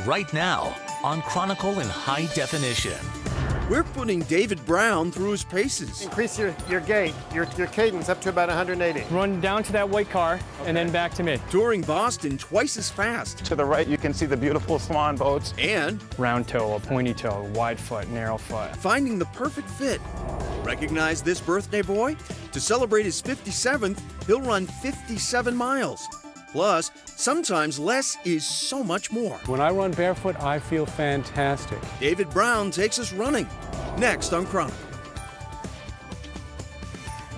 right now on Chronicle in high definition. We're putting David Brown through his paces. Increase your gait, your cadence up to about 180. Run down to that white car and then back to me. Touring Boston twice as fast. To the right, you can see the beautiful swan boats. And round toe, a pointy toe, wide foot, narrow foot. finding the perfect fit. Recognize this birthday boy? To celebrate his 57th, he'll run 57 miles. Plus, sometimes less is so much more. When I run barefoot, I feel fantastic. David Brown takes us running. Next on Chronicle.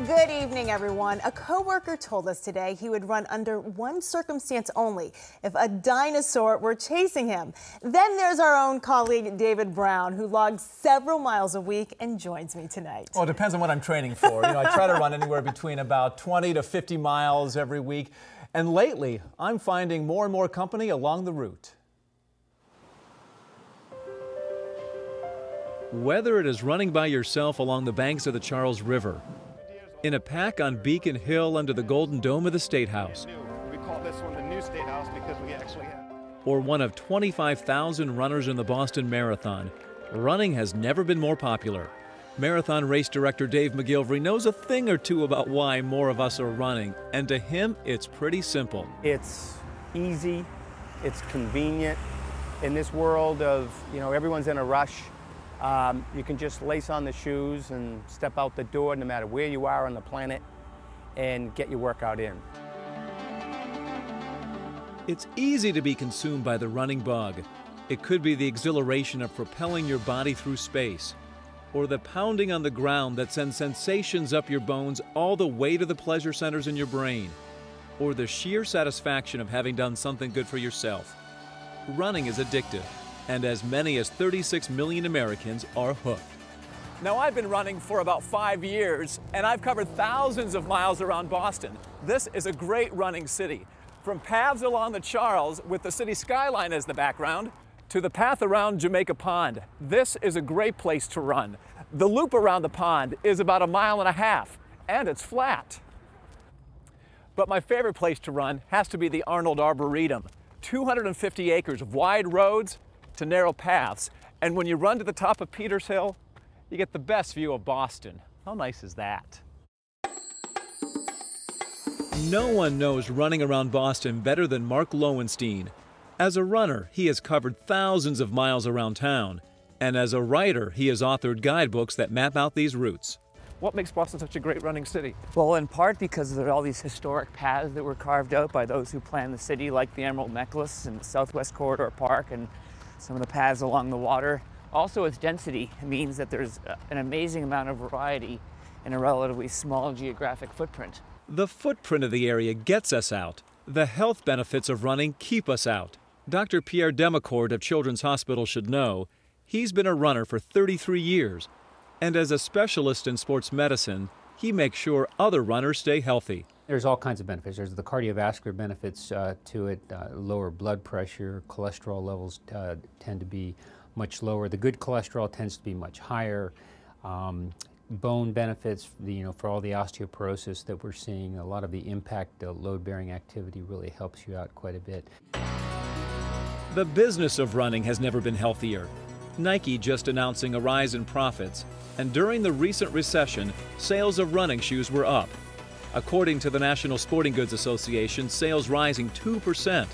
Good evening, everyone. A coworker told us today he would run under one circumstance only: if a dinosaur were chasing him. Then there's our own colleague, David Brown, who logs several miles a week and joins me tonight. Well, it depends on what I'm training for. I try to run anywhere between about 20 to 50 miles every week. And lately, I'm finding more and more company along the route. Whether it is running by yourself along the banks of the Charles River, in a pack on Beacon Hill under the Golden Dome of the State House, We call this one the new State House because we actually have... or one of 25,000 runners in the Boston Marathon, running has never been more popular. Marathon race director Dave McGilvery knows a thing or two about why more of us are running, and to him, it's pretty simple. It's easy, it's convenient. In this world of, everyone's in a rush, you can just lace on the shoes and step out the door no matter where you are on the planet and get your workout in. It's easy to be consumed by the running bug. It could be the exhilaration of propelling your body through space, or the pounding on the ground that sends sensations up your bones all the way to the pleasure centers in your brain, or the sheer satisfaction of having done something good for yourself. Running is addictive, and as many as 36 million Americans are hooked. Now, I've been running for about 5 years, and I've covered thousands of miles around Boston. This is a great running city. From paths along the Charles with the city skyline as the background, to the path around Jamaica Pond. This is a great place to run. The loop around the pond is about 1.5 miles, and it's flat. But my favorite place to run has to be the Arnold Arboretum. 250 acres of wide roads to narrow paths. And when you run to the top of Peters Hill, you get the best view of Boston. How nice is that? No one knows running around Boston better than Mark Lowenstein. As a runner, he has covered thousands of miles around town. And as a writer, he has authored guidebooks that map out these routes. What makes Boston such a great running city? Well, in part because there are all these historic paths that were carved out by those who planned the city, like the Emerald Necklace and the Southwest Corridor Park and some of the paths along the water. Also, its density means that there's an amazing amount of variety in a relatively small geographic footprint. The footprint of the area gets us out. The health benefits of running keep us out. Dr. Pierre Demacourt of Children's Hospital should know. He's been a runner for 33 years. And as a specialist in sports medicine, he makes sure other runners stay healthy. There's all kinds of benefits. There's the cardiovascular benefits to it, lower blood pressure, cholesterol levels tend to be much lower. The good cholesterol tends to be much higher. Bone benefits, for all the osteoporosis that we're seeing, a lot of the impact, load-bearing activity really helps you out quite a bit. The business of running has never been healthier. Nike just announcing a rise in profits, and during the recent recession, sales of running shoes were up. According to the National Sporting Goods Association, sales rising 2%.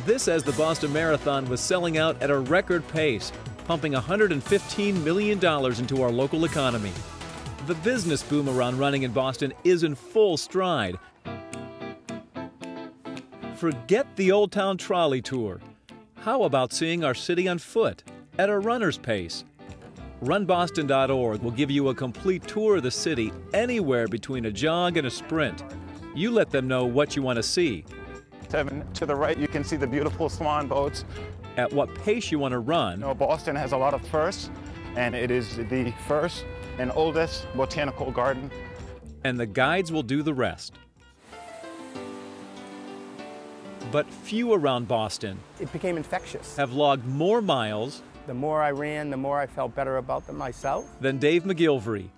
This as the Boston Marathon was selling out at a record pace, pumping $115 million into our local economy. The business boom around running in Boston is in full stride. Forget the Old Town Trolley Tour. How about seeing our city on foot, at a runner's pace? RunBoston.org will give you a complete tour of the city anywhere between a jog and a sprint. You let them know what you want to see. To the right, you can see the beautiful swan boats. At what pace you want to run. Boston has a lot of firsts, and it is the first and oldest botanical garden. And the guides will do the rest. But few around Boston It became infectious. have logged more miles The more I ran, the more I felt better about them myself. than Dave McGilvery.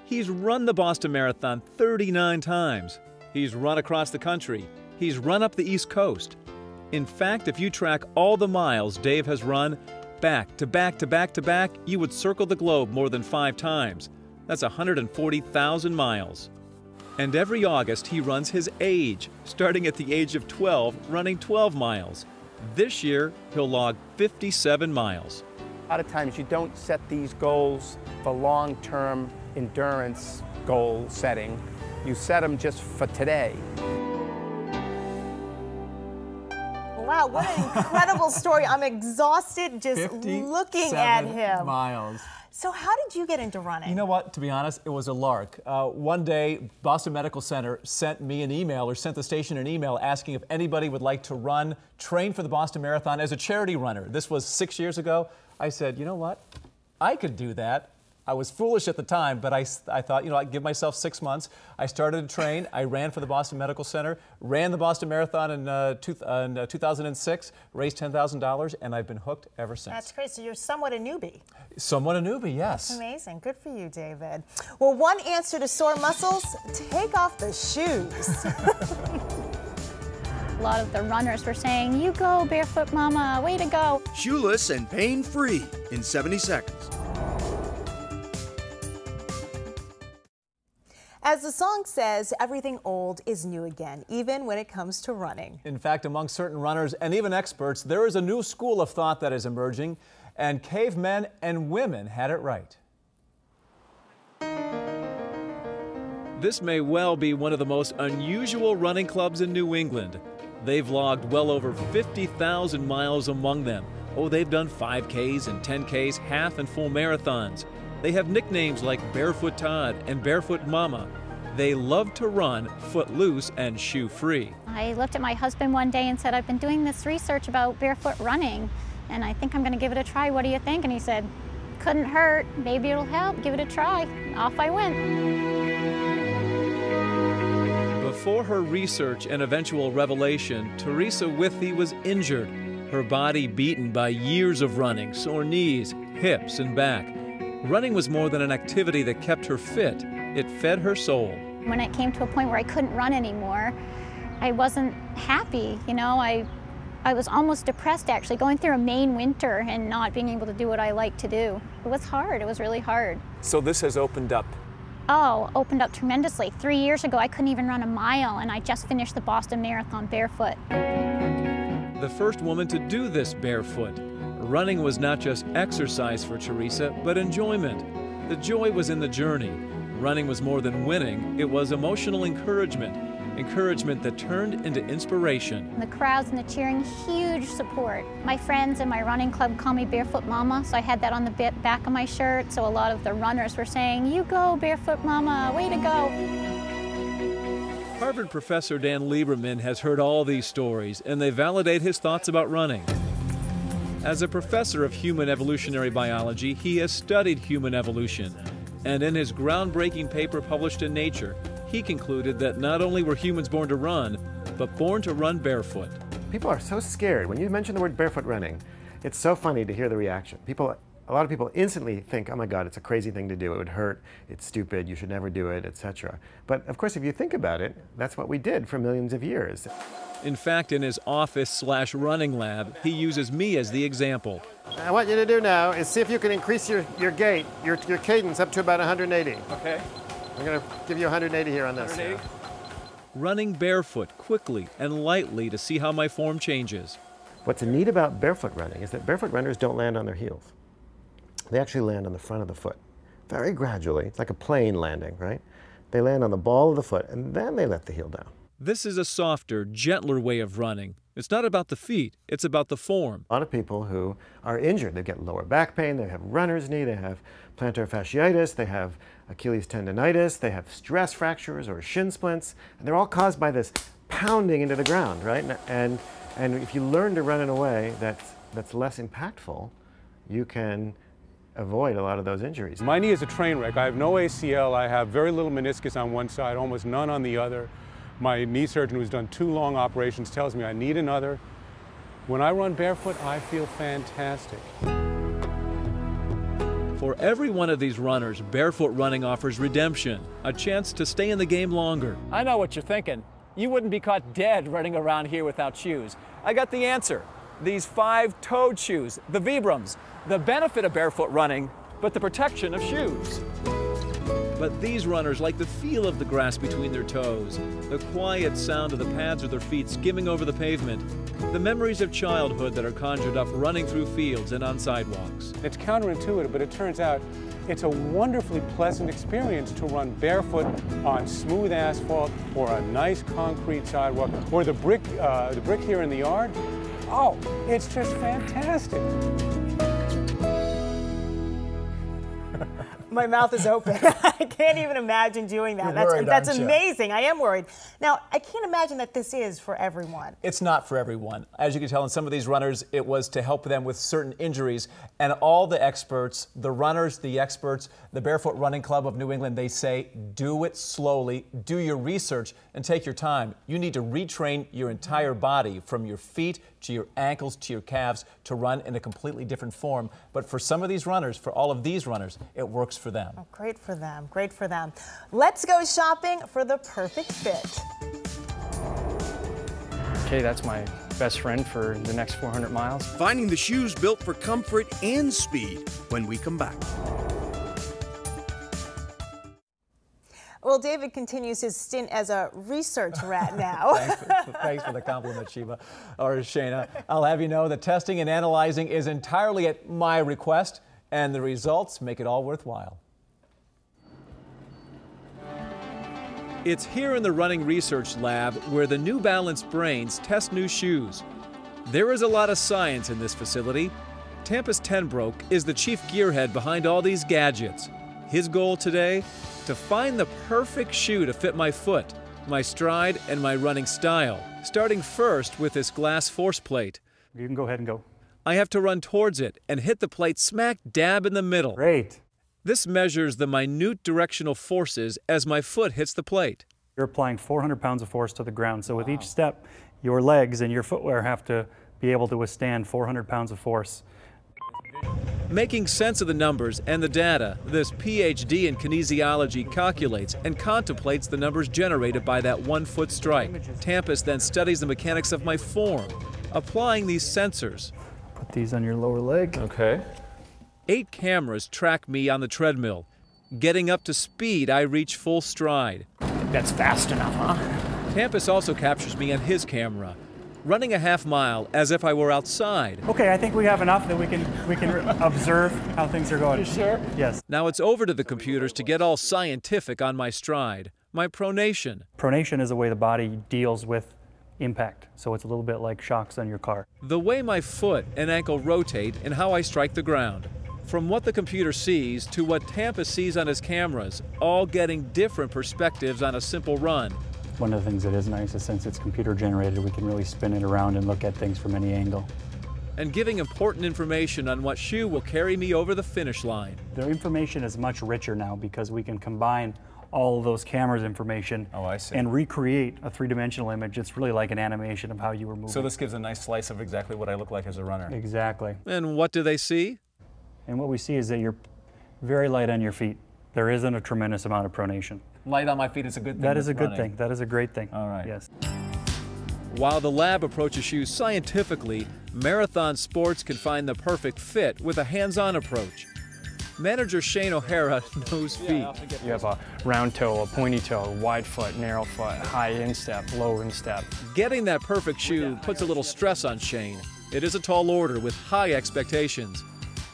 He's run the Boston Marathon 39 times. He's run across the country. He's run up the East Coast. In fact, if you track all the miles Dave has run, back to back to back to back, you would circle the globe more than 5 times. That's 140,000 miles. And every August he runs his age, starting at the age of 12, running 12 miles. This year, he'll log 57 miles. A lot of times you don't set these goals for long-term endurance goal setting. You set them just for today. Wow, what an incredible story. I'm exhausted just looking at him. Miles. So how did you get into running? You know what, to be honest, it was a lark. One day, Boston Medical Center sent me an email, or sent the station an email asking if anybody would like to train for the Boston Marathon as a charity runner. This was 6 years ago. I said, you know what, I could do that. I was foolish at the time, but I thought, you know, I'd give myself 6 months. I started to train. I ran for the Boston Medical Center, ran the Boston Marathon in 2006, raised $10,000, and I've been hooked ever since. That's great. So you're somewhat a newbie. Somewhat a newbie, yes. That's amazing. Good for you, David. Well, one answer to sore muscles, take off the shoes. A lot of the runners were saying, you go, barefoot mama, way to go. Shoeless and pain-free in 70 seconds. As the song says, everything old is new again, even when it comes to running. In fact, among certain runners and even experts, there is a new school of thought that is emerging, and cavemen and women had it right. This may well be one of the most unusual running clubs in New England. They've logged well over 50,000 miles among them. Oh, they've done 5Ks and 10Ks, half and full marathons. They have nicknames like Barefoot Todd and Barefoot Mama. They love to run foot-loose and shoe-free. I looked at my husband one day and said, I've been doing this research about barefoot running, and I think I'm going to give it a try. What do you think? And he said, couldn't hurt. Maybe it'll help. Give it a try. Off I went. Before her research and eventual revelation, Teresa Withy was injured, her body beaten by years of running, sore knees, hips, and back. Running was more than an activity that kept her fit. It fed her soul. When it came to a point where I couldn't run anymore, I wasn't happy. You know, I was almost depressed, actually, going through a Maine winter and not being able to do what I like to do. It was hard. It was really hard. So this has opened up. Oh, opened up tremendously. 3 years ago, I couldn't even run a mile, and I just finished the Boston Marathon barefoot. The first woman to do this barefoot. Running was not just exercise for Teresa, but enjoyment. The joy was in the journey. Running was more than winning, it was emotional encouragement. Encouragement that turned into inspiration. The crowds and the cheering, huge support. My friends in my running club call me Barefoot Mama, so I had that on the back of my shirt, so a lot of the runners were saying, you go, Barefoot Mama, way to go. Harvard professor Dan Lieberman has heard all these stories, and they validate his thoughts about running. As a professor of human evolutionary biology, he has studied human evolution. And in his groundbreaking paper published in Nature, he concluded that not only were humans born to run, but born to run barefoot. People are so scared. When you mention the word barefoot running, it's so funny to hear the reaction. A lot of people instantly think, oh my God, it's a crazy thing to do. It would hurt. It's stupid. You should never do it, etc. But of course, if you think about it, that's what we did for millions of years. In fact, in his office/running lab, he uses me as the example. I want you to do now is see if you can increase your gait, your cadence up to about 180. Okay. I'm going to give you 180 here on this. 180. Running barefoot quickly and lightly to see how my form changes. What's neat about barefoot running is that barefoot runners don't land on their heels. They actually land on the front of the foot, very gradually. It's like a plane landing, right? They land on the ball of the foot, and then they let the heel down. This is a softer, gentler way of running. It's not about the feet, it's about the form. A lot of people who are injured, they get lower back pain, they have runner's knee, they have plantar fasciitis, they have Achilles tendonitis, they have stress fractures or shin splints, and they're all caused by this pounding into the ground, right? And if you learn to run in a way that's less impactful, you can avoid a lot of those injuries. My knee is a train wreck. I have no ACL, I have very little meniscus on one side, almost none on the other. My knee surgeon, who's done 2 long operations, tells me I need another. When I run barefoot, I feel fantastic. For every one of these runners, barefoot running offers redemption, a chance to stay in the game longer. I know what you're thinking. you wouldn't be caught dead running around here without shoes. I got the answer. These 5-toed shoes, the Vibrams. The benefit of barefoot running, but the protection of shoes. But these runners like the feel of the grass between their toes, the quiet sound of the pads of their feet skimming over the pavement, the memories of childhood that are conjured up running through fields and on sidewalks. It's counterintuitive, but it turns out it's a wonderfully pleasant experience to run barefoot on smooth asphalt or a nice concrete sidewalk or the brick here in the yard. Oh, it's just fantastic. My mouth is open. I can't even imagine doing that. That's amazing. I am worried. Now, I can't imagine that this is for everyone. It's not for everyone. As you can tell in some of these runners, it was to help them with certain injuries. And all the experts, the runners, the experts, the Barefoot Running Club of New England, they say, do it slowly, do your research, and take your time. You need to retrain your entire body from your feet to your ankles to your calves to run in a completely different form. But for some of these runners, for all of these runners, it works for them. Oh, great for them. Great for them. Let's go shopping for the perfect fit. Okay, that's my best friend for the next 400 miles. Finding the shoes built for comfort and speed when we come back. Well, David continues his stint as a research rat now. Thanks for the compliment, Sheba, or Shayna. I'll have you know the testing and analyzing is entirely at my request, and the results make it all worthwhile. It's here in the Running Research Lab where the New Balance brains test new shoes. There is a lot of science in this facility. Tampus Tenbroek is the chief gearhead behind all these gadgets. His goal today? To find the perfect shoe to fit my foot, my stride, and my running style, starting first with this glass force plate. You can go ahead and go. I have to run towards it and hit the plate smack dab in the middle. Great. This measures the minute directional forces as my foot hits the plate. You're applying 400 pounds of force to the ground, so with each step, your legs and your footwear have to be able to withstand 400 pounds of force. Making sense of the numbers and the data, this PhD in kinesiology calculates and contemplates the numbers generated by that 1 foot strike. Tampus then studies the mechanics of my form, applying these sensors. Put these on your lower leg. Okay. 8 cameras track me on the treadmill. Getting up to speed, I reach full stride. That's fast enough, huh? Tampus also captures me on his camera, running a half mile as if I were outside. Okay, I think we have enough that we can observe how things are going. You sure? Yes. Now it's over to the computers to get all scientific on my stride, my pronation. Pronation is the way the body deals with impact, so it's a little bit like shocks on your car. The way my foot and ankle rotate and how I strike the ground. From what the computer sees to what Tampus sees on his cameras, all getting different perspectives on a simple run. One of the things that is nice is since it's computer generated, we can really spin it around and look at things from any angle. And giving important information on what shoe will carry me over the finish line. The information is much richer now because we can combine all of those cameras' information and recreate a three-dimensional image. It's really like an animation of how you were moving. So this gives a nice slice of exactly what I look like as a runner. Exactly. And what do they see? And what we see is that you're very light on your feet. There isn't a tremendous amount of pronation. Light on my feet is a good thing. That is a good thing. That is a great thing. All right. Yes. While the lab approaches shoes scientifically, marathon sports can find the perfect fit with a hands-on approach. Manager Shane O'Hara knows feet. You have a round toe, a pointy toe, wide foot, narrow foot, high instep, low instep. Getting that perfect shoe puts a little stress on Shane. It is a tall order with high expectations.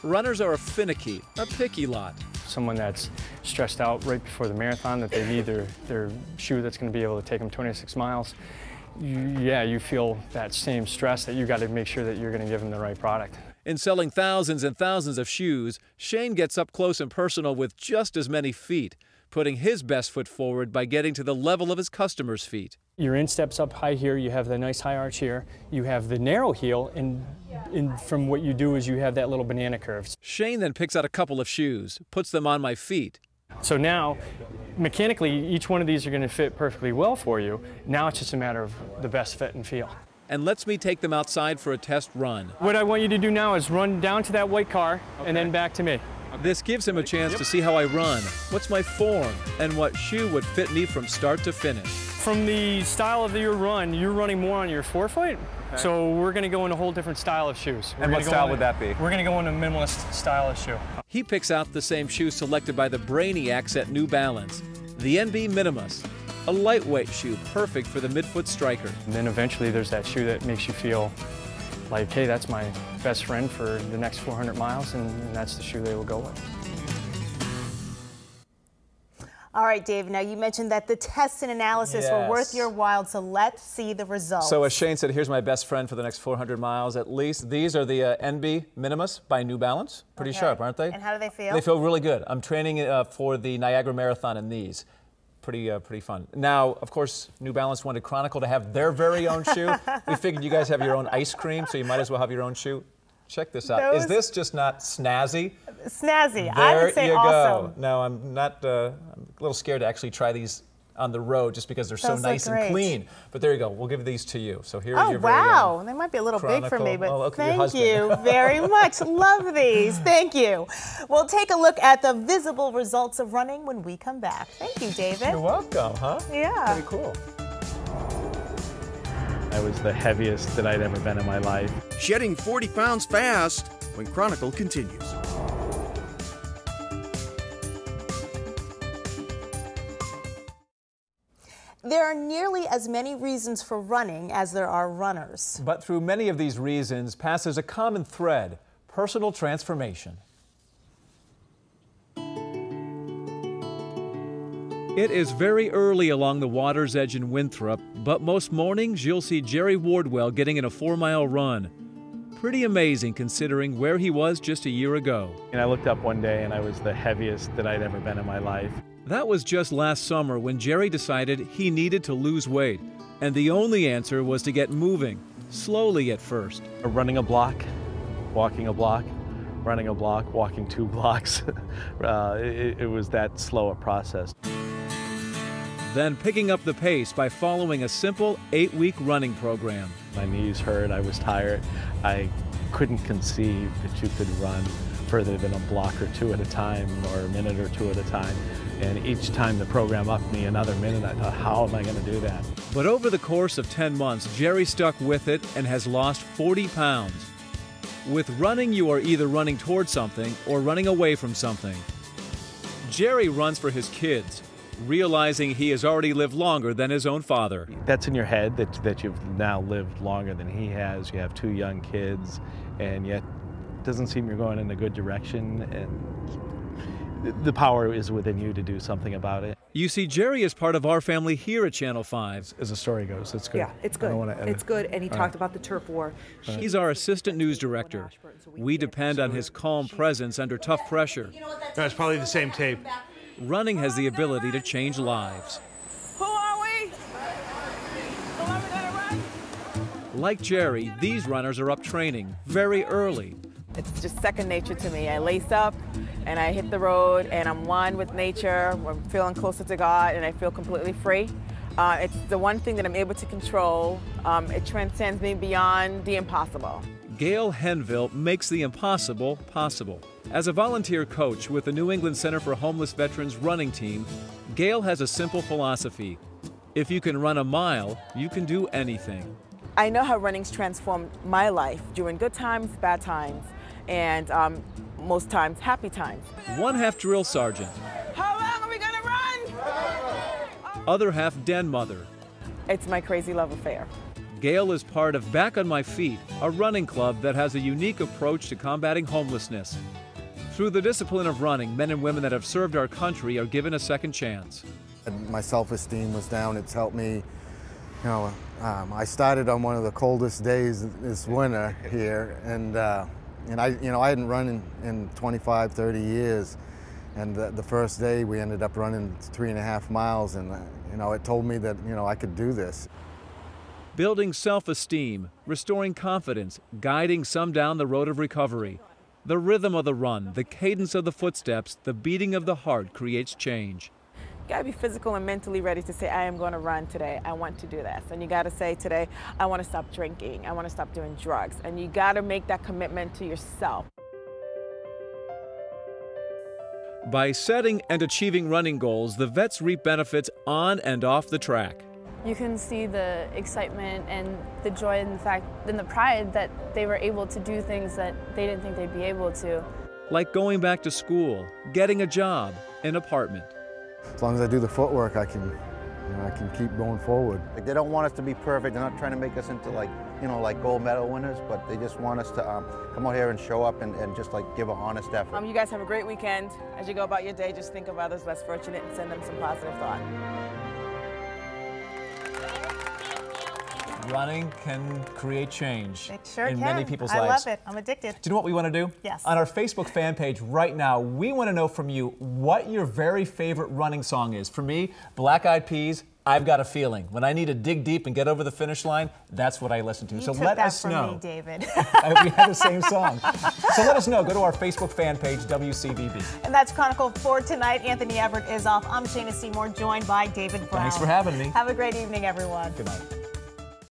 Runners are a finicky, a picky lot. Someone that's stressed out right before the marathon, that they need their shoe that's going to be able to take them 26 miles. You feel that same stress that you got to make sure that you're going to give them the right product. In selling thousands and thousands of shoes, Shane gets up close and personal with just as many feet, putting his best foot forward by getting to the level of his customers' feet. Your instep's up high here, you have the nice high arch here, you have the narrow heel, and from what you do is you have that little banana curve. Shane then picks out a couple of shoes, puts them on my feet. So now, mechanically, each one of these are going to fit perfectly well for you. Now it's just a matter of the best fit and feel. And lets me take them outside for a test run. What I want you to do now is run down to that white car and then back to me. This gives him a chance to see how I run, what's my form, and what shoe would fit me from start to finish. From the style of your run, you're running more on your forefoot. Okay. So we're going to go in a whole different style of shoes. And what style would that be? We're going to go in a minimalist style of shoe. He picks out the same shoe selected by the Brainiacs at New Balance, the NB Minimus, a lightweight shoe perfect for the midfoot striker. And then eventually there's that shoe that makes you feel like, hey, that's my best friend for the next 400 miles, and that's the shoe they will go with. All right, Dave, now you mentioned that the tests and analysis were worth your while, so let's see the results. So as Shane said, here's my best friend for the next 400 miles at least. These are the NB Minimus by New Balance. Pretty sharp, aren't they? And how do they feel? They feel really good. I'm training for the Niagara Marathon in these. Pretty fun. Now, of course, New Balance wanted Chronicle to have their very own shoe. We figured you guys have your own ice cream, so you might as well have your own shoe. Check this out. Is this just not snazzy? Snazzy. I would say there you awesome. go. Now, I'm not. I'm a little scared to actually try these on the road just because they're so nice and clean. But there you go. We'll give these to you. So here's your very own They might be a little big for me, but thank you very much. Love these. Thank you. We'll take a look at the visible results of running when we come back. Thank you, David. You're welcome, huh? Yeah. Pretty cool. I was the heaviest that I'd ever been in my life. Shedding 40 pounds fast when Chronicle continues. There are nearly as many reasons for running as there are runners. But through many of these reasons passes a common thread: personal transformation. It is very early along the water's edge in Winthrop, but most mornings you'll see Jerry Wardwell getting in a 4-mile run. Pretty amazing considering where he was just a year ago. And I looked up one day and I was the heaviest that I'd ever been in my life. That was just last summer when Jerry decided he needed to lose weight, and the only answer was to get moving, slowly at first. Running a block, walking a block, running a block, walking 2 blocks. It was that slow a process. Then picking up the pace by following a simple 8-week running program. My knees hurt, I was tired. I couldn't conceive that you could run further than a block or 2 at a time, or a minute or 2 at a time. And each time the program upped me another minute, I thought, how am I going to do that? But over the course of 10 months, Jerry stuck with it and has lost 40 pounds. With running, you are either running towards something or running away from something. Jerry runs for his kids, realizing he has already lived longer than his own father. That's in your head, that you've now lived longer than he has. You have 2 young kids, and yet it doesn't seem you're going in a good direction, and the power is within you to do something about it. You see, Jerry is part of our family here at Channel 5. As the story goes, it's good. Yeah, it's good. It's good, and he talked about the turf war. He's our assistant news director. We depend on his calm presence under tough pressure. That's probably the same tape. Running has the ability to change lives. Who are we? Who are we gonna run? Like Jerry, these runners are up training very early. It's just second nature to me. I lace up and I hit the road and I'm one with nature. I'm feeling closer to God and I feel completely free. It's the one thing that I'm able to control. It transcends me beyond the impossible. Gail Henville makes the impossible possible. As a volunteer coach with the New England Center for Homeless Veterans running team, Gail has a simple philosophy. If you can run a mile, you can do anything. I know how running's transformed my life during good times, bad times, and most times happy times. One half drill sergeant. How long are we gonna run? Other half den mother. It's my crazy love affair. Gail is part of Back on My Feet, a running club that has a unique approach to combating homelessness. Through the discipline of running, men and women that have served our country are given a second chance. My self-esteem was down. It's helped me, I started on one of the coldest days this winter here, and I hadn't run in 25, 30 years. And the first day we ended up running 3.5 miles, and it told me that I could do this. Building self-esteem, restoring confidence, guiding some down the road of recovery. The rhythm of the run, the cadence of the footsteps, the beating of the heart creates change. You gotta be physical and mentally ready to say, I am gonna run today, I want to do this. And you gotta say today, I wanna stop drinking, I wanna stop doing drugs. And you gotta make that commitment to yourself. By setting and achieving running goals, the vets reap benefits on and off the track. You can see the excitement and the joy and the fact and the pride that they were able to do things that they didn't think they'd be able to. Like going back to school, getting a job, an apartment. As long as I do the footwork, I can keep going forward. Like, they don't want us to be perfect. They're not trying to make us into like gold medal winners, but they just want us to come out here and show up and just like give an honest effort. You guys have a great weekend. As you go about your day, just think of others less fortunate and send them some positive thought. Running can create change It sure in can. many people's I lives. love it. I'm addicted. Do you know what we want to do? Yes. On our Facebook fan page right now, we want to know from you what your very favorite running song is. For me, Black Eyed Peas, I've Got a Feeling. When I need to dig deep and get over the finish line, that's what I listen to. You so took let that us from know. me, David. We had the same song. So let us know. Go to our Facebook fan page, WCVB. And that's Chronicle for tonight. Anthony Everett is off. I'm Shayna Seymour, joined by David Brown. Thanks for having me. Have a great evening, everyone. Good night.